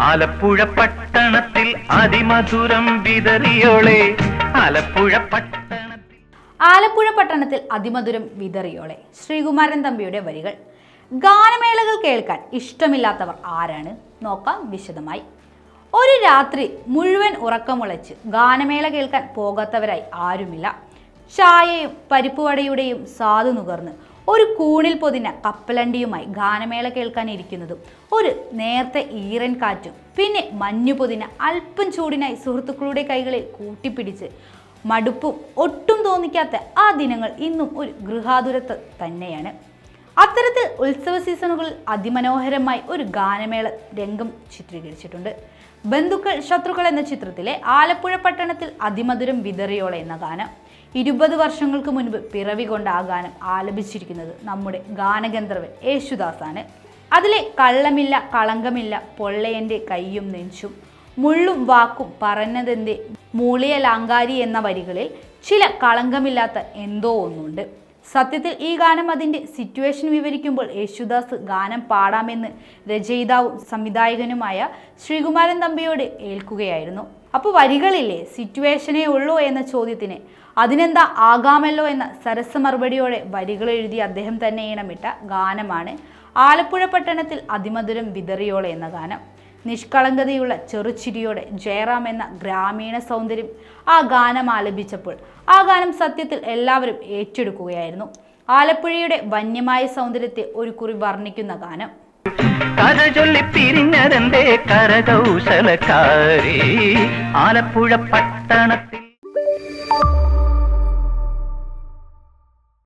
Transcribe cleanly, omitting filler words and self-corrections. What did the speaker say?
ആലപ്പുഴ പട്ടണത്തിൽ അതിമധുരം വിതറിയോളെ. ആലപ്പുഴ പട്ടണത്തിൽ അതിമധുരം വിതറിയോളെ. ശ്രീകുമാരൻ തമ്പിയുടെ വരികൾ. ഗാനമേളകൾ കേൾക്കാൻ ഇഷ്ടമില്ലാത്തവർ ആരാണ്? നോക്കാം വിശദമായി. ഒരു രാത്രി മുഴുവൻ ഉറക്കമുളച്ച് ഗാനമേള കേൾക്കാൻ പോകാത്തവരായി ആരുമില്ല. ചായയും പരിപ്പുവടയുടെയും സ്വാദ് നുകർന്ന് ഒരു കൂണിൽ പൊതിഞ്ഞ കപ്പലണ്ടിയുമായി ഗാനമേള കേൾക്കാനിരിക്കുന്നതും ഒരു നേർത്തെ ഈറൻ കാറ്റും പിന്നെ മഞ്ഞു പൊതിഞ്ഞ അല്പം ചൂടിനായി സുഹൃത്തുക്കളുടെ കൈകളിൽ കൂട്ടിപ്പിടിച്ച് മടുപ്പും ഒട്ടും തോന്നിക്കാത്ത ആ ദിനങ്ങൾ ഇന്നും ഒരു ഗൃഹാതുരത്വം തന്നെയാണ്. അത്തരത്തിൽ ഉത്സവ സീസണുകളിൽ അതിമനോഹരമായി ഒരു ഗാനമേള രംഗം ചിത്രീകരിച്ചിട്ടുണ്ട്. ബന്ധുക്കൾ ശത്രുക്കൾ എന്ന ചിത്രത്തിലെ ആലപ്പുഴ പട്ടണത്തിൽ അതിമധുരം വിതറിയോളെ എന്ന ഗാനം 20 വർഷങ്ങൾക്ക് മുൻപ് പിറവി കൊണ്ട ആ ഗാനം ആലപിച്ചിരിക്കുന്നത് നമ്മുടെ ഗാനഗന്ധർവൻ യേശുദാസാണ്. അതിലെ കള്ളമില്ല കളങ്കമില്ല പൊള്ളയൻ്റെ കയ്യും നെഞ്ചും മുള്ളും വാക്കും പറഞ്ഞതെന്റെ മൂളിയ ലാങ്കാരി എന്ന വരികളിൽ ചില കളങ്കമില്ലാത്ത എന്തോ ഒന്നുണ്ട്. സത്യത്തിൽ ഈ ഗാനം അതിൻ്റെ സിറ്റുവേഷൻ വിവരിക്കുമ്പോൾ യേശുദാസ് ഗാനം പാടാമെന്ന് രചയിതാവും സംവിധായകനുമായ ശ്രീകുമാരൻ തമ്പിയോട് ഏൽക്കുകയായിരുന്നു. അപ്പോൾ വരികളില്ലേ സിറ്റുവേഷനേ ഉള്ളൂ എന്ന ചോദ്യത്തിന് അതിനെന്താ ആകാമല്ലോ എന്ന സരസ മറുപടിയോടെ വരികൾ എഴുതി അദ്ദേഹം തന്നെ ഈണമിട്ട ഗാനമാണ് ആലപ്പുഴ പട്ടണത്തിൽ അതിമധുരം വിതറിയോളെ എന്ന ഗാനം. നിഷ്കളങ്കതയുള്ള ചെറുചിരിയോടെ ജയറാം എന്ന ഗ്രാമീണ സൗന്ദര്യം ആ ഗാനം ആലപിച്ചപ്പോൾ ആ ഗാനം സത്യത്തിൽ എല്ലാവരും ഏറ്റെടുക്കുകയായിരുന്നു. ആലപ്പുഴയുടെ വന്യമായ സൗന്ദര്യത്തെ ഒരു കുറി വർണ്ണിക്കുന്ന ഗാനം. കഥ ചൊല്ലി പിരിഞ്ഞതെന്തേ കരകൗശലക്കാരി ആലപ്പുഴ പട്ടണത്തിൽ.